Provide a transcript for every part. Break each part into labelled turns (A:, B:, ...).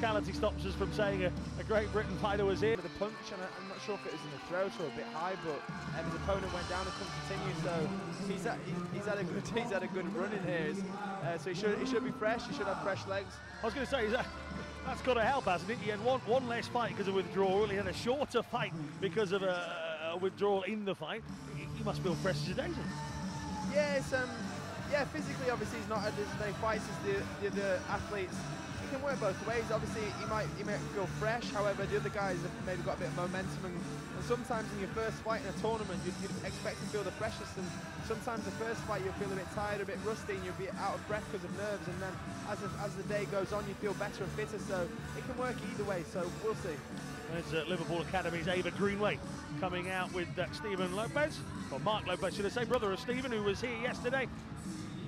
A: technicality stops us from saying a Great Britain fighter was here.
B: The punch, and I'm not sure if it was in the throat or a bit high, but his opponent went down and couldn't continue. So he's had a good run in here. So he should be fresh. He should have fresh legs.
A: I was going to say that's got to help, hasn't it? He had one less fight because of withdrawal. He had a shorter fight because of a withdrawal in the fight. He must feel fresh as a daisy.
B: Yeah, physically, obviously, he's not had as many fights as the other athletes. He can work both ways. Obviously, he might feel fresh. However, the other guys have maybe got a bit of momentum, and sometimes in your first fight in a tournament, you'd expect to feel the freshest, and sometimes the first fight you'll feel a bit tired, a bit rusty, and you'll be out of breath because of nerves. And then as the day goes on, you feel better and fitter. So it can work either way. So we'll see.
A: There's Liverpool Academy's Ava Greenway coming out with Stephen Lopez, or Mark Lopez, should I say, brother of Stephen, who was here yesterday.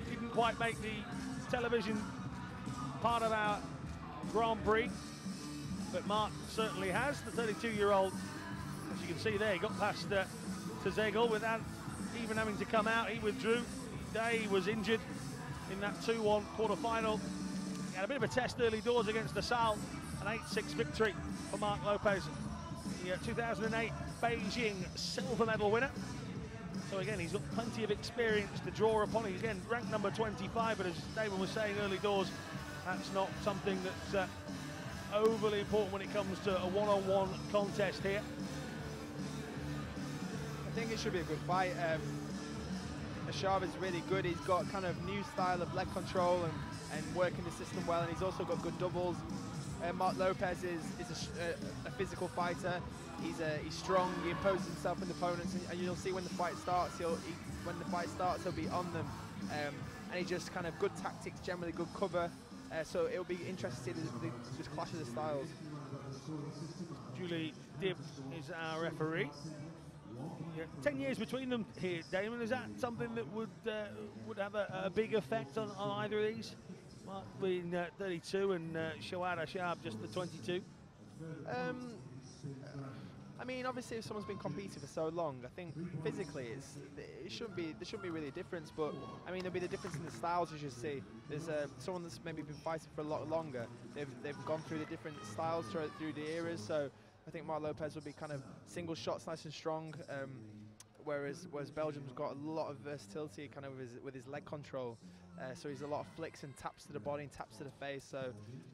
A: Didn't quite make the television part of our Grand Prix, but Mark certainly has. The 32-year-old, as you can see there, he got past to Zegel without even having to come out. He withdrew. He was injured in that 2-1 quarter-final. He had a bit of a test early doors against Nassau, an 8-6 victory for Mark Lopez, the 2008 Beijing silver medal winner. So again, he's got plenty of experience to draw upon. He's again ranked number 25, but as David was saying early doors, that's not something that's overly important when it comes to a one-on-one contest here.
B: I think it should be a good fight. ACHAB is really good. He's got kind of new style of leg control and working the system well, and he's also got good doubles. Mark Lopez is a physical fighter. He's strong. He imposes himself on the opponents, and you'll see when the fight starts. He'll be on them, and he just kind of good tactics, generally good cover. So it'll be interesting to see this clash of the styles.
A: Julie Dibb is our referee. 10 years between them here, Damon. Is that something that would have a big effect on either of these? Mark being 32 and ACHAB just the 22.
B: I mean, obviously, if someone's been competing for so long, I think physically there shouldn't be really a difference. But I mean, there'll be the difference in the styles, as you see. There's someone that's maybe been fighting for a lot longer. They've gone through the different styles through the eras. So I think Mark Lopez will be kind of single shots, nice and strong. Whereas Belgium's got a lot of versatility, kind of with his leg control. So he's a lot of flicks and taps to the body and taps to the face. So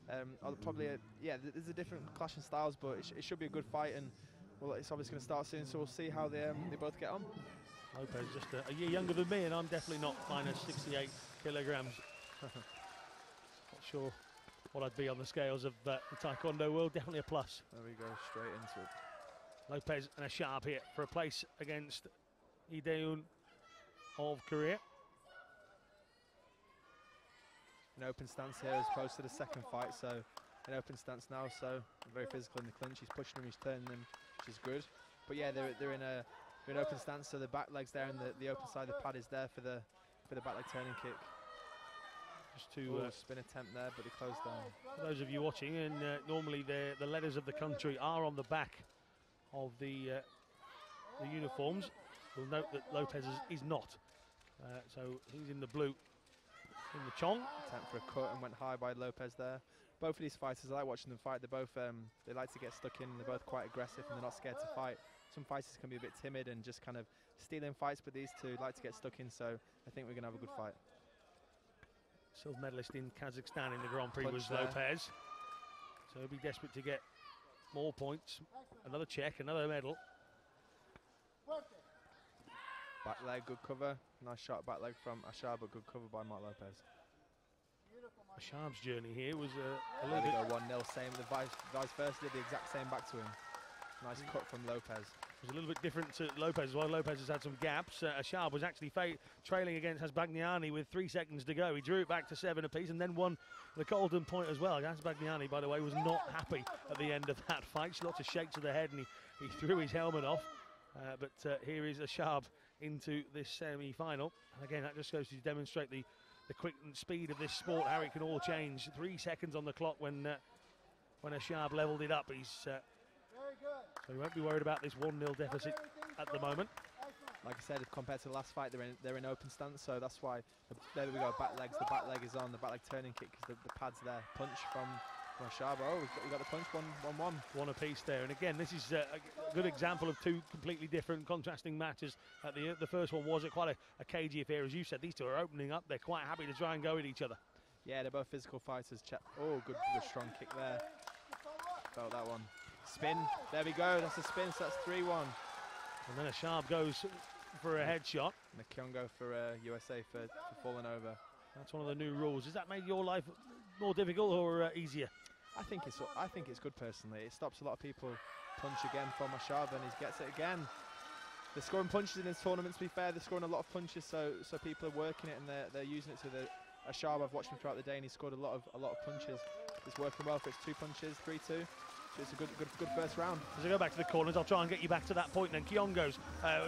B: there's a different clash in styles, but it should be a good fight. And well, it's obviously going to start soon, so we'll see how they both get on.
A: Lopez just a year younger than me, and I'm definitely not minus 68 kilograms. Not sure what I'd be on the scales of the Taekwondo world. Definitely a plus.
B: There we go, straight into it.
A: Lopez and ACHAB here for a place against Lee Dae-un of Korea.
B: An open stance here as opposed to the second fight, so an open stance now, so very physical in the clinch. He's pushing him, he's turning him, which is good. But yeah, they're in an open stance, so the back leg's there and the open side of the pad is there for the back leg turning kick.
A: Just to
B: spin attempt there, but he closed down.
A: For those of you watching, and normally the letters of the country are on the back of the uniforms. You'll note that Lopez is not. So he's in the blue, in the chong.
B: Attempt for a cut and went high by Lopez there. Both of these fighters, I like watching them fight. They're both they like to get stuck in. They're both quite aggressive and they're not scared to fight. Some fighters can be a bit timid and just kind of stealing fights, but these two like to get stuck in. So I think we're going to have a good fight.
A: Silver medalist in Kazakhstan in the Grand Prix was
B: there.
A: Lopez. So he'll be desperate to get more points. Another check, another medal.
B: Back leg, good cover. Nice shot back leg from ACHAB, but good cover by Mark Lopez.
A: ACHAB's journey here was a
B: There
A: little
B: we
A: bit...
B: go, 1-0, same. The vice versa did the exact same back to him. Nice cut from Lopez.
A: It was a little bit different to Lopez as well. Lopez has had some gaps. ACHAB was actually trailing against Hasbagnani with 3 seconds to go. He drew it back to 7 apiece and then won the golden point as well. Hasbagnani, by the way, was not happy at the end of that fight. Lots of shakes of the head and he threw his helmet off. But here is ACHAB into this semi-final. And again, that just goes to demonstrate the quick speed of this sport, how it can all change. 3 seconds on the clock when ACHAB levelled it up. So we won't be worried about this 1-0 deficit at the moment.
B: Like I said, compared to the last fight, they're in open stance, so that's why. There we go, back legs. The back leg is on. The back leg turning kick because the pad's there. Punch from ACHAB, oh, we got the punch, 1-1.
A: One apiece there, and again, this is a good example of two completely different, contrasting matches. The first one was at quite a cagey affair, as you said. These two are opening up. They're quite happy to try and go at each other.
B: Yeah, they're both physical fighters. Oh, good strong kick there. Felt that one. Spin. There we go. That's a spin. So that's 3-1.
A: And then ACHAB goes for a headshot.
B: And a Kyongo for USA for falling over.
A: That's one of the new rules. Has that made your life more difficult or easier?
B: I think it's good personally. It stops a lot of people punch again from ACHAB, and he gets it again. They're scoring punches in this tournament. To be fair, they're scoring a lot of punches, so people are working it and they're using it to the ACHAB. I've watched him throughout the day, and he's scored a lot of punches. It's working well for its 2 punches, 3-2. So it's a good first round.
A: As I go back to the corners, I'll try and get you back to that point then. Kyongos,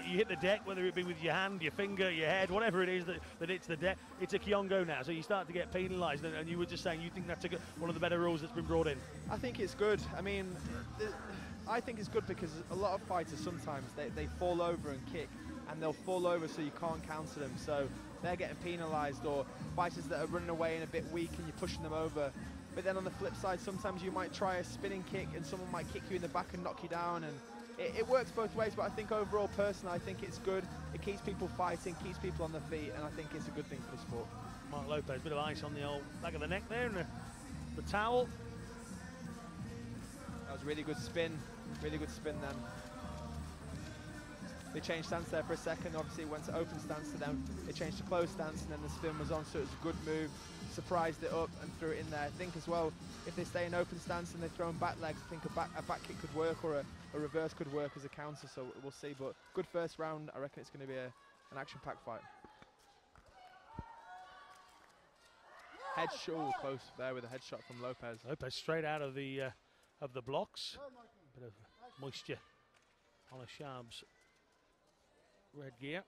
A: you hit the deck, whether it be with your hand, your finger, your head, whatever it is that hits the deck, it's a Kyongo now. So you start to get penalised, and you were just saying you think that's one of the better rules that's been brought in.
B: I think it's good. I mean, I think it's good because a lot of fighters sometimes they fall over and kick, and they'll fall over so you can't counter them. So they're getting penalised, or fighters that are running away and a bit weak and you're pushing them over. But then on the flip side, sometimes you might try a spinning kick and someone might kick you in the back and knock you down, and it works both ways. But I think overall, personally, I think it's good. It keeps people fighting, keeps people on their feet, and I think it's a good thing for the sport.
A: Mark Lopez, bit of ice on the old back of the neck there, and the towel.
B: That was a really good spin then. They changed stance there for a second. Obviously, it went to open stance to them. They changed to closed stance, and then the spin was on, so it was a good move. Surprised it up and threw it in there. I think as well, if they stay in open stance and they're throwing back legs, I think a back kick could work, or a reverse could work as a counter, so we'll see. But good first round. I reckon it's going to be an action-packed fight. Headshot, close there with a headshot from Lopez.
A: Lopez straight out of the blocks. Bit of moisture on ACHAB's red gear.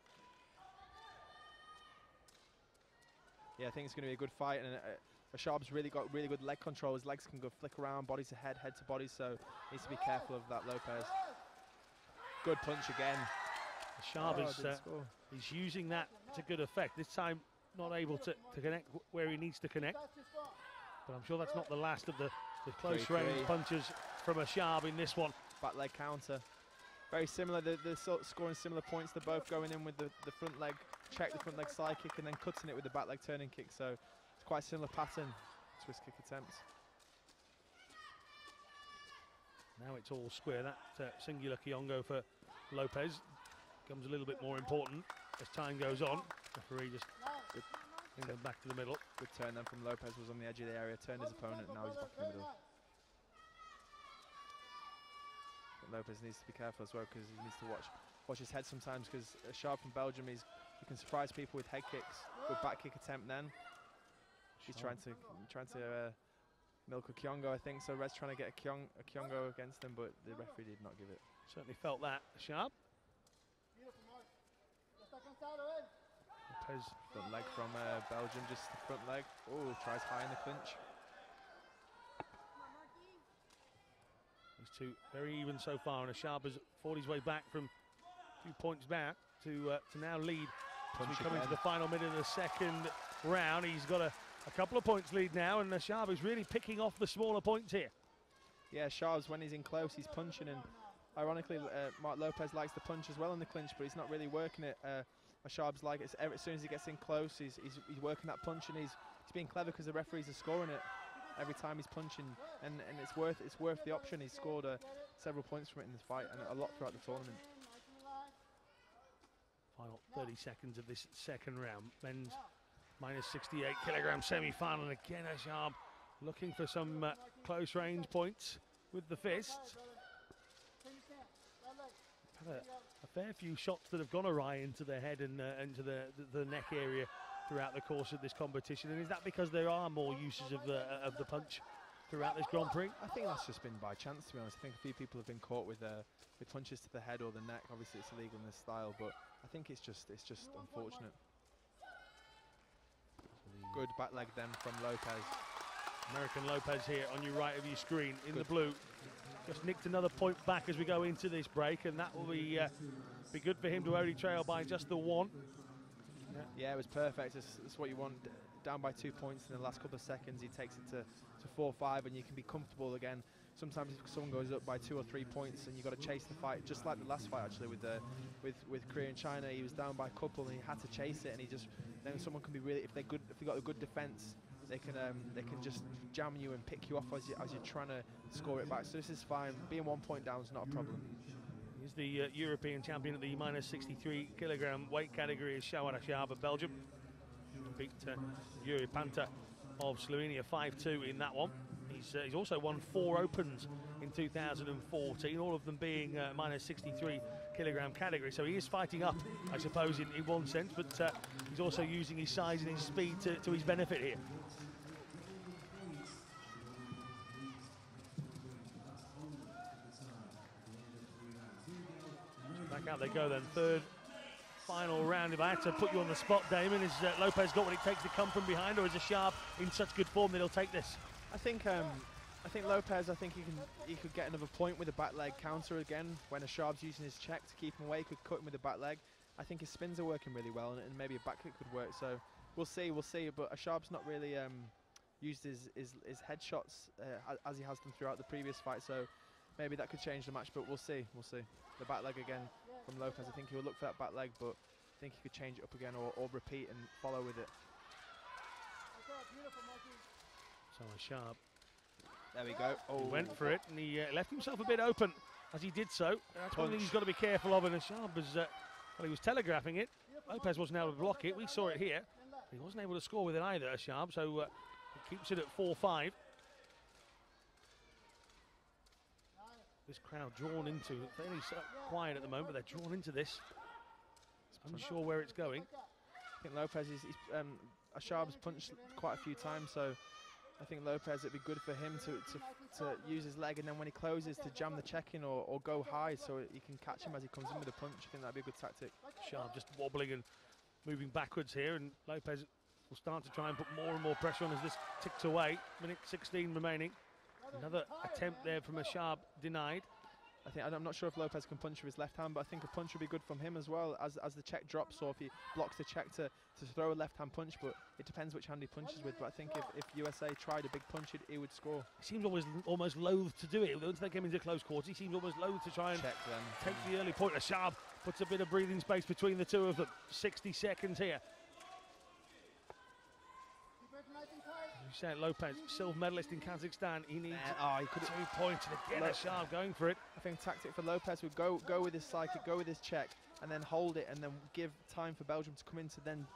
B: Yeah, I think it's going to be a good fight, and ACHAB's really got really good leg control. His legs can go flick around, body to head, head to body, so needs to be careful of that, Lopez. Good punch again.
A: ACHAB is using that to good effect. This time not able to connect where he needs to connect, but I'm sure that's not the last of the close range punches from ACHAB in this one.
B: Back leg counter. Very similar, they're scoring similar points. They're both going in with the front leg check, the front leg side kick, and then cutting it with the back leg turning kick. So it's quite a similar pattern. Twist kick attempts.
A: Now it's all square. That singular Kyongo for Lopez becomes a little bit more important as time goes on. Referee just bring them back to the middle.
B: Good turn then from Lopez, was on the edge of the area, turned his opponent, and now he's back in the middle. Lopez needs to be careful as well, because he needs to watch his head sometimes, because ACHAB from Belgium, he can surprise people with head kicks. Good back kick attempt then. He's trying to milk a Kyongo, I think. So Red's trying to get a Kyongo against him, but the referee did not give it.
A: Certainly felt that, ACHAB.
B: Lopez, front leg from Belgium, just the front leg. Oh, tries high in the clinch.
A: These two very even so far, and ACHAB has fought his way back from 2 points back to now lead. As we come into the final minute of the second round, he's got a couple of points lead now, and ACHAB is really picking off the smaller points here.
B: Yeah, ACHAB's, when he's in close, he's punching, and ironically, Mark Lopez likes to punch as well in the clinch, but he's not really working it. ACHAB's like it, as soon as he gets in close, he's working that punch, and he's being clever because the referees are scoring it every time he's punching, and it's worth the option. He's scored several points from it in this fight, and a lot throughout the tournament.
A: Final 30 seconds of this second round. Men's minus 68kg semi-final, and again ACHAB looking for some close range points with the fists. Had a fair few shots that have gone awry into the head and into the neck area throughout the course of this competition, and is that because there are more uses of the punch throughout this Grand Prix?
B: I think that's just been by chance, to be honest. I think a few people have been caught with punches to the head or the neck. Obviously, it's illegal in this style, but I think it's just unfortunate. Good back leg then from Lopez.
A: American Lopez here on your right of your screen in the blue. Just nicked another point back as we go into this break, and that will be good for him to only trail by just the one.
B: Yeah, it was perfect. That's what you want. down by 2 points in the last couple of seconds, he takes it to 4-5, and you can be comfortable again. Sometimes if someone goes up by 2 or 3 points and you've got to chase the fight, just like the last fight actually with Korea and China, he was down by a couple and he had to chase it, and he just, then someone can be really, if they've got a good defense, they can just jam you and pick you off as you're trying to score it back. So this is fine. Being 1 point down is not a problem.
A: He's the European champion at the -63kg weight category, is Shawar ACHAB of Belgium. Beat Yuri Panta of Slovenia 5-2 in that one. He's also won 4 Opens in 2014, all of them being -63kg category. So he is fighting up, I suppose, in one sense, but he's also using his size and his speed to his benefit here. Back out they go then, third final round. If I had to put you on the spot, Damon, is Lopez got what it takes to come from behind, or is ACHAB in such good form that he'll take this?
B: I think Lopez, he could get another point with a back leg counter again. When ACHAB's using his check to keep him away, he could cut him with a back leg. I think his spins are working really well, and maybe a back kick could work. So we'll see. But ACHAB's not really used his headshots as he has done throughout the previous fight. So maybe that could change the match, but we'll see. The back leg again from Lopez. I think he will look for that back leg, but I think he could change it up again or repeat and follow with it.
A: So ACHAB,
B: there we go.
A: He went for it, and he left himself a bit open as he did so. That's one thing he's got to be careful of, and ACHAB was, well, he was telegraphing it. Lopez wasn't able to block it. We saw it here. He wasn't able to score with it either, ACHAB, so he keeps it at 4-5. This crowd drawn into, fairly quiet at the moment, but they're drawn into this. Unsure where it's going.
B: I think Lopez ACHAB's punched quite a few times, so I think Lopez, it'd be good for him to use his leg, and then when he closes to jam the check in or go high so he can catch him as he comes in with a punch. I think that'd be a good tactic.
A: ACHAB just wobbling and moving backwards here, and Lopez will start to try and put more and more pressure on as this ticks away. Minute 16 remaining. Another attempt there from ACHAB denied.
B: I'm not sure if Lopez can punch with his left hand, but I think a punch would be good from him as well as the check drops, or if he blocks the check to throw a left hand punch. But it depends which hand he punches with. But I think if USA tried a big punch, he would score.
A: He seems almost loath to do it. Once they came into close quarters, he seems almost loath to try and take the early point. ACHAB puts a bit of breathing space between the two of them. 60 seconds here. You said Lopez, silver medalist in Kazakhstan. He needs 2 points, and again ACHAB going for it.
B: I think tactic for Lopez would go with his psychic, go with his check, and then hold it, and then give time for Belgium to come in to then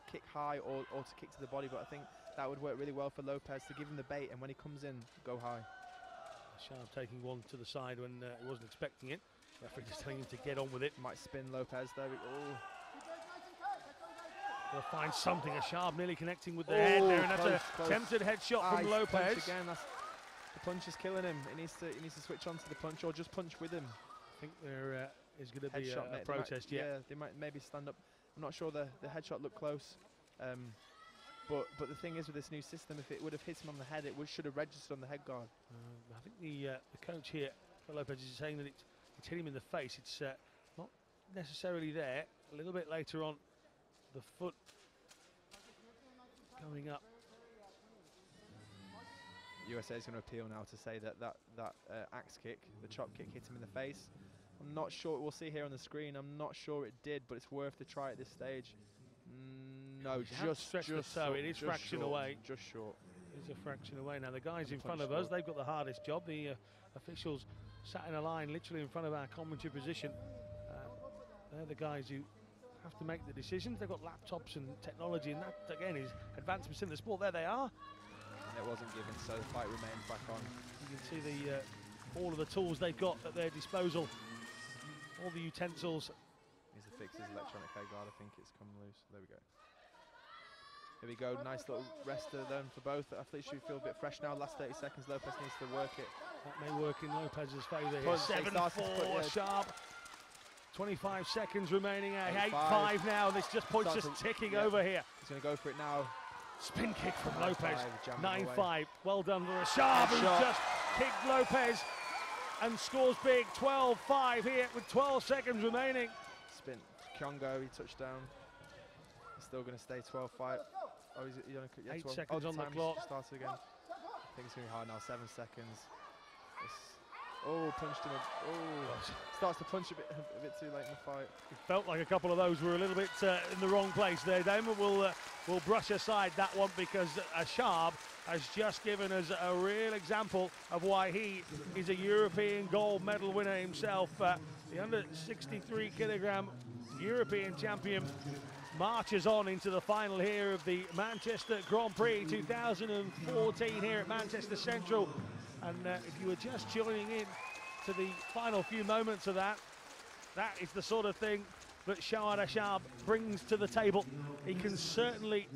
B: kick high or to kick to the body. But I think that would work really well for Lopez to give him the bait, and when he comes in, go high.
A: ACHAB taking one to the side when he wasn't expecting it. Referee just telling him to get on with it.
B: Might spin Lopez. There we go.
A: They'll find something. ACHAB nearly connecting with the head there, and that's a tempted headshot from Lopez.
B: Again, the punch is killing him. He needs to switch on to the punch or just punch with him.
A: I think there is going to be a protest.
B: Yeah, they might maybe stand up. I'm not sure the headshot looked close, but the thing is with this new system, if it would have hit him on the head, it should have registered on the head guard.
A: I think the coach here for Lopez is saying that it's hit him in the face. It's not necessarily there. A little bit later on, the foot going up.
B: USA is going to appeal now to say that axe kick, the chop kick, hit him in the face. I'm not sure. We'll see here on the screen. I'm not sure it did, but it's worth the try at this stage. No, just
A: so it is fraction away.
B: Just short.
A: It's a fraction away. Now the guys in front of us, they've got the hardest job. The officials sat in a line literally in front of our commentary position. They're the guys who have to make the decisions. They've got laptops and technology, and that again is advancements in the sport. There they are.
B: And it wasn't given, so the fight remains back on.
A: You can see all of the tools they've got at their disposal, all the utensils.
B: Here's the fix his electronic head guard. I think it's come loose. There we go. Here we go. Nice little rester then for both. Athletes should feel a bit fresh now. Last 30 seconds. Lopez needs to work it.
A: That may work in Lopez's favour here. 7-4 ACHAB. 25 seconds remaining. 8-5 now. This point's just ticking over here.
B: He's going to go for it now.
A: Spin kick from Lopez. 9-5. Well done for ACHAB, who just kicked Lopez and scores big. 12-5 here with 12 seconds remaining.
B: Spin. Kyongo, he touched down. He's still going to stay 12-5. Oh, he's only
A: 8 seconds on the clock.
B: Started again. I think it's going to be hard now. 7 seconds. Punched him. Starts to punch a bit too late in the fight.
A: It felt like a couple of those were a little bit in the wrong place there, Damon. We'll brush aside that one because ACHAB has just given us a real example of why he is a European gold medal winner himself. The under 63 kilogram European champion marches on into the final here of the Manchester Grand Prix 2014 here at Manchester Central. And if you were just joining in to the final few moments of that is the sort of thing that Shahad ACHAB brings to the table. He can certainly